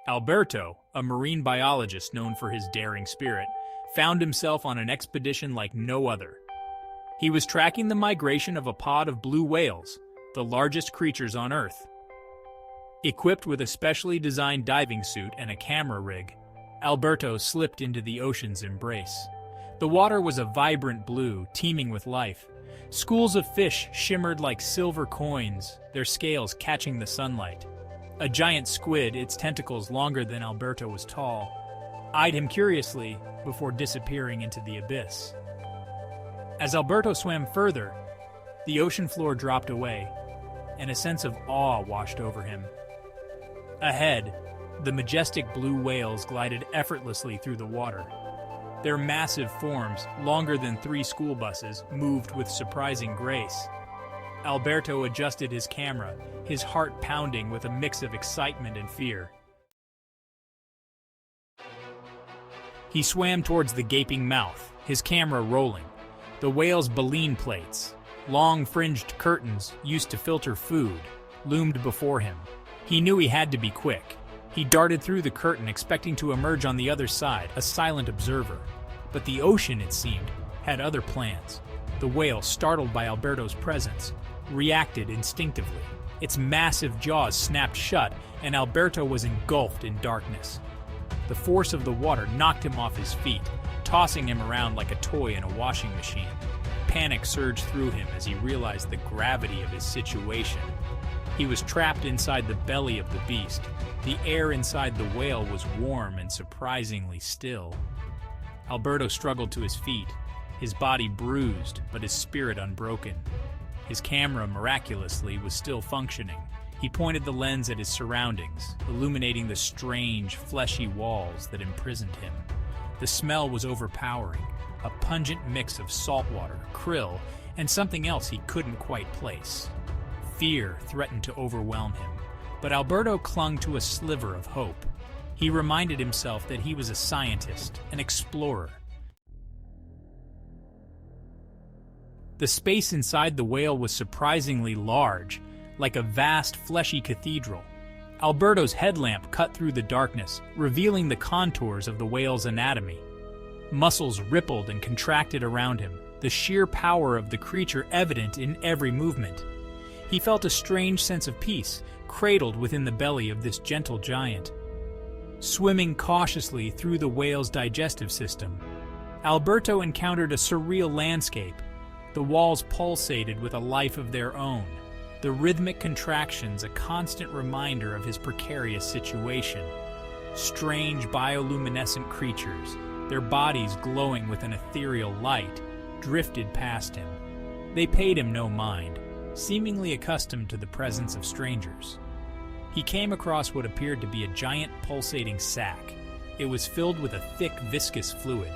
Alberto, a marine biologist known for his daring spirit, found himself on an expedition like no other. He was tracking the migration of a pod of blue whales, the largest creatures on Earth. Equipped with a specially designed diving suit and a camera rig, Alberto slipped into the ocean's embrace. The water was a vibrant blue, teeming with life. Schools of fish shimmered like silver coins, their scales catching the sunlight. A giant squid, its tentacles longer than Alberto was tall, eyed him curiously before disappearing into the abyss. As Alberto swam further, the ocean floor dropped away, and a sense of awe washed over him. Ahead, the majestic blue whales glided effortlessly through the water. Their massive forms, longer than 3 school buses, moved with surprising grace. Alberto adjusted his camera, his heart pounding with a mix of excitement and fear. He swam towards the gaping mouth, his camera rolling. The whale's baleen plates, long fringed curtains used to filter food, loomed before him. He knew he had to be quick. He darted through the curtain, expecting to emerge on the other side, a silent observer. But the ocean, it seemed, had other plans. The whale, startled by Alberto's presence, reacted instinctively. Its massive jaws snapped shut, and Alberto was engulfed in darkness. The force of the water knocked him off his feet, tossing him around like a toy in a washing machine. Panic surged through him as he realized the gravity of his situation. He was trapped inside the belly of the beast. The air inside the whale was warm and surprisingly still. Alberto struggled to his feet, his body bruised, but his spirit unbroken. His camera, miraculously, was still functioning. He pointed the lens at his surroundings, illuminating the strange, fleshy walls that imprisoned him. The smell was overpowering, a pungent mix of saltwater, krill, and something else he couldn't quite place. Fear threatened to overwhelm him, but Alberto clung to a sliver of hope. He reminded himself that he was a scientist, an explorer. The space inside the whale was surprisingly large, like a vast, fleshy cathedral. Alberto's headlamp cut through the darkness, revealing the contours of the whale's anatomy. Muscles rippled and contracted around him, the sheer power of the creature evident in every movement. He felt a strange sense of peace, cradled within the belly of this gentle giant. Swimming cautiously through the whale's digestive system, Alberto encountered a surreal landscape. The walls pulsated with a life of their own, the rhythmic contractions a constant reminder of his precarious situation. Strange bioluminescent creatures, their bodies glowing with an ethereal light, drifted past him. They paid him no mind, seemingly accustomed to the presence of strangers. He came across what appeared to be a giant pulsating sac. It was filled with a thick, viscous fluid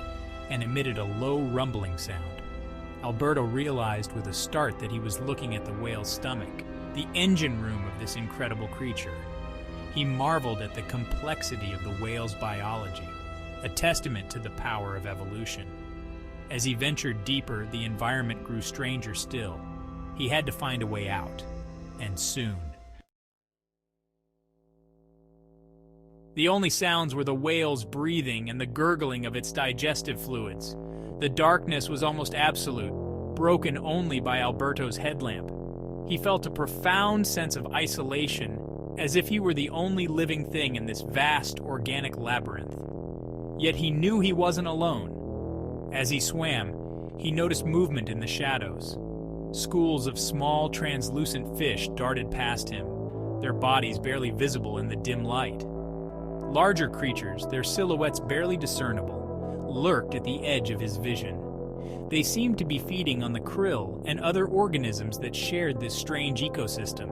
and emitted a low rumbling sound. Alberto realized with a start that he was looking at the whale's stomach, the engine room of this incredible creature. He marveled at the complexity of the whale's biology, a testament to the power of evolution. As he ventured deeper, the environment grew stranger still. He had to find a way out, and soon. The only sounds were the whale's breathing and the gurgling of its digestive fluids. The darkness was almost absolute, broken only by Alberto's headlamp. He felt a profound sense of isolation, as if he were the only living thing in this vast organic labyrinth. Yet he knew he wasn't alone. As he swam, he noticed movement in the shadows. Schools of small, translucent fish darted past him, their bodies barely visible in the dim light. Larger creatures, their silhouettes barely discernible, lurked at the edge of his vision. They seemed to be feeding on the krill and other organisms that shared this strange ecosystem.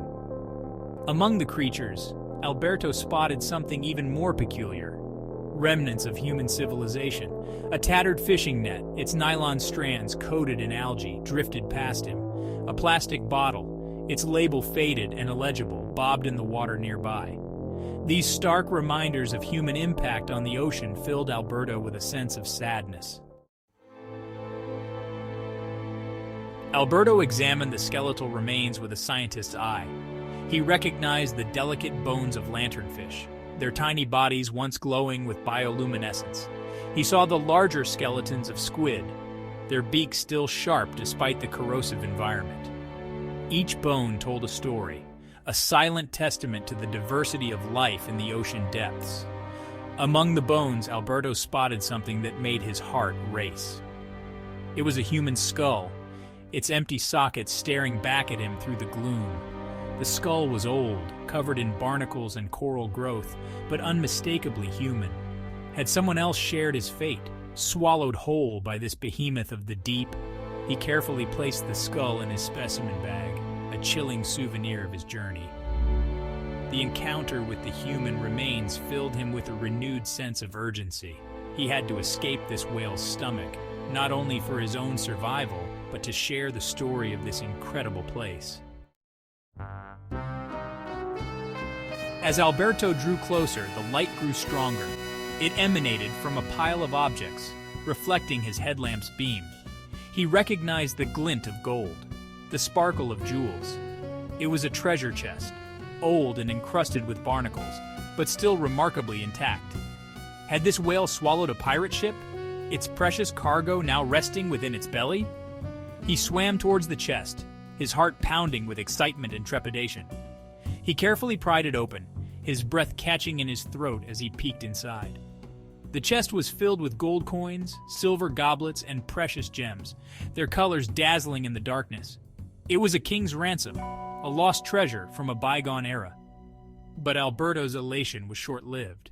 Among the creatures, Alberto spotted something even more peculiar. Remnants of human civilization. A tattered fishing net, its nylon strands coated in algae, drifted past him. A plastic bottle, its label faded and illegible, bobbed in the water nearby. These stark reminders of human impact on the ocean filled Alberto with a sense of sadness. Alberto examined the skeletal remains with a scientist's eye. He recognized the delicate bones of lanternfish, their tiny bodies once glowing with bioluminescence. He saw the larger skeletons of squid, their beaks still sharp despite the corrosive environment. Each bone told a story, a silent testament to the diversity of life in the ocean depths. Among the bones, Alberto spotted something that made his heart race. It was a human skull, its empty sockets staring back at him through the gloom. The skull was old, covered in barnacles and coral growth, but unmistakably human. Had someone else shared his fate, swallowed whole by this behemoth of the deep? He carefully placed the skull in his specimen bag, a chilling souvenir of his journey. The encounter with the human remains filled him with a renewed sense of urgency. He had to escape this whale's stomach, not only for his own survival, but to share the story of this incredible place. As Alberto drew closer, the light grew stronger. It emanated from a pile of objects, reflecting his headlamp's beam. He recognized the glint of gold, the sparkle of jewels. It was a treasure chest, old and encrusted with barnacles, but still remarkably intact. Had this whale swallowed a pirate ship, its precious cargo now resting within its belly? He swam towards the chest, his heart pounding with excitement and trepidation. He carefully pried it open, his breath catching in his throat as he peeked inside. The chest was filled with gold coins, silver goblets, and precious gems, their colors dazzling in the darkness. It was a king's ransom, a lost treasure from a bygone era. But Alberto's elation was short-lived.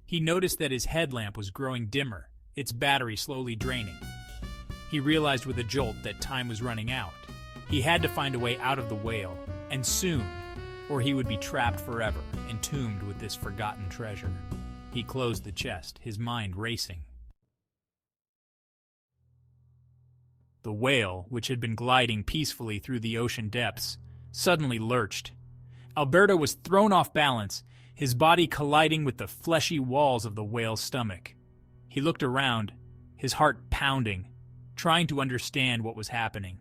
He noticed that his headlamp was growing dimmer, its battery slowly draining. He realized with a jolt that time was running out. He had to find a way out of the whale, and soon, or he would be trapped forever, entombed with this forgotten treasure. He closed the chest, his mind racing. The whale, which had been gliding peacefully through the ocean depths, suddenly lurched. Alberto was thrown off balance, his body colliding with the fleshy walls of the whale's stomach. He looked around, his heart pounding, trying to understand what was happening.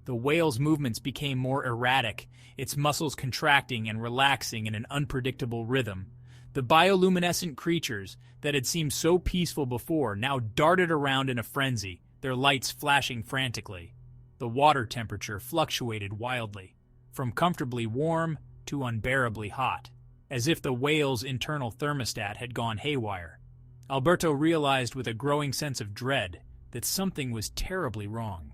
The whale's movements became more erratic, its muscles contracting and relaxing in an unpredictable rhythm. The bioluminescent creatures that had seemed so peaceful before now darted around in a frenzy, their lights flashing frantically. The water temperature fluctuated wildly, from comfortably warm to unbearably hot, as if the whale's internal thermostat had gone haywire. Alberto realized with a growing sense of dread that something was terribly wrong.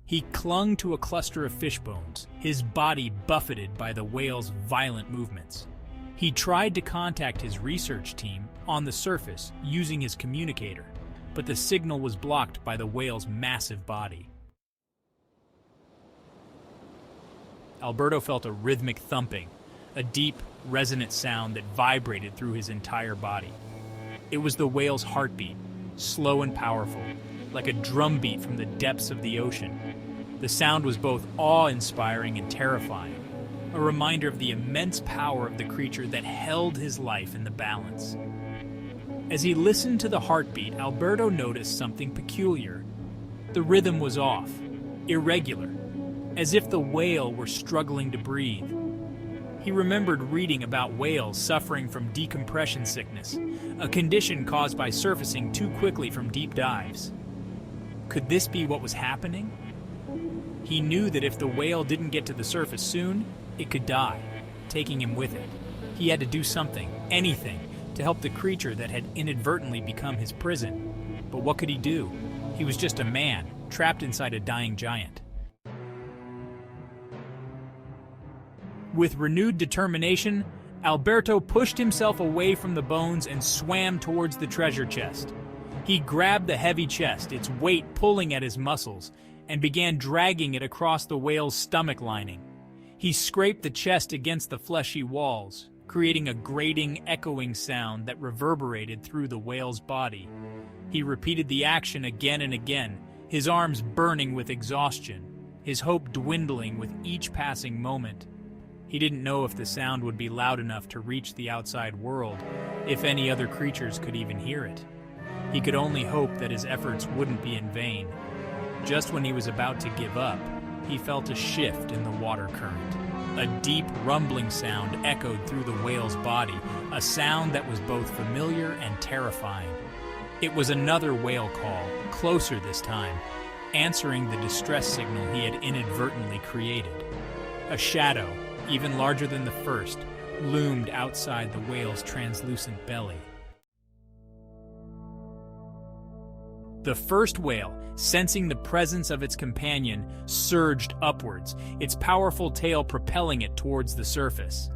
He clung to a cluster of fish bones, his body buffeted by the whale's violent movements. He tried to contact his research team on the surface using his communicator, but the signal was blocked by the whale's massive body. Alberto felt a rhythmic thumping, a deep, resonant sound that vibrated through his entire body. It was the whale's heartbeat, slow and powerful, like a drumbeat from the depths of the ocean. The sound was both awe-inspiring and terrifying, a reminder of the immense power of the creature that held his life in the balance. As he listened to the heartbeat, Alberto noticed something peculiar. The rhythm was off, irregular, as if the whale were struggling to breathe. He remembered reading about whales suffering from decompression sickness, a condition caused by surfacing too quickly from deep dives. Could this be what was happening? He knew that if the whale didn't get to the surface soon, it could die, taking him with it. He had to do something, anything, to help the creature that had inadvertently become his prison. But what could he do? He was just a man, trapped inside a dying giant. With renewed determination, Alberto pushed himself away from the bones and swam towards the treasure chest. He grabbed the heavy chest, its weight pulling at his muscles, and began dragging it across the whale's stomach lining. He scraped the chest against the fleshy walls, creating a grating, echoing sound that reverberated through the whale's body. He repeated the action again and again, his arms burning with exhaustion, his hope dwindling with each passing moment. He didn't know if the sound would be loud enough to reach the outside world, if any other creatures could even hear it. He could only hope that his efforts wouldn't be in vain. Just when he was about to give up, he felt a shift in the water current. A deep rumbling sound echoed through the whale's body, a sound that was both familiar and terrifying. It was another whale call, closer this time, answering the distress signal he had inadvertently created. A shadow, even larger than the first, loomed outside the whale's translucent belly. The first whale, sensing the presence of its companion, surged upwards, its powerful tail propelling it towards the surface.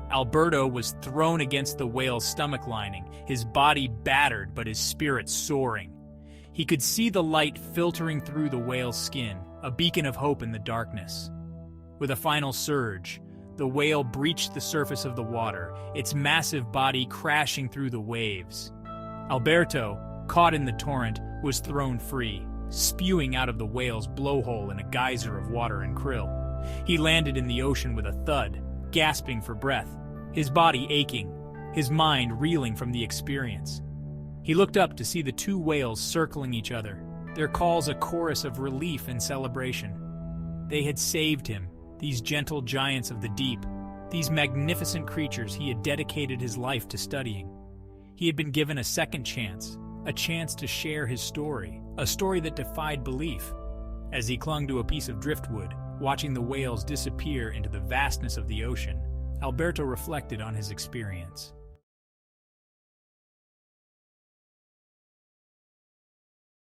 Alberto was thrown against the whale's stomach lining, his body battered but his spirit soaring. He could see the light filtering through the whale's skin, a beacon of hope in the darkness. With a final surge, the whale breached the surface of the water, its massive body crashing through the waves. Alberto, caught in the torrent, was thrown free, spewing out of the whale's blowhole in a geyser of water and krill. He landed in the ocean with a thud, gasping for breath, his body aching, his mind reeling from the experience. He looked up to see the two whales circling each other, their calls a chorus of relief and celebration. They had saved him, these gentle giants of the deep, these magnificent creatures he had dedicated his life to studying. He had been given a second chance, a chance to share his story, a story that defied belief. As he clung to a piece of driftwood, watching the whales disappear into the vastness of the ocean, Alberto reflected on his experience.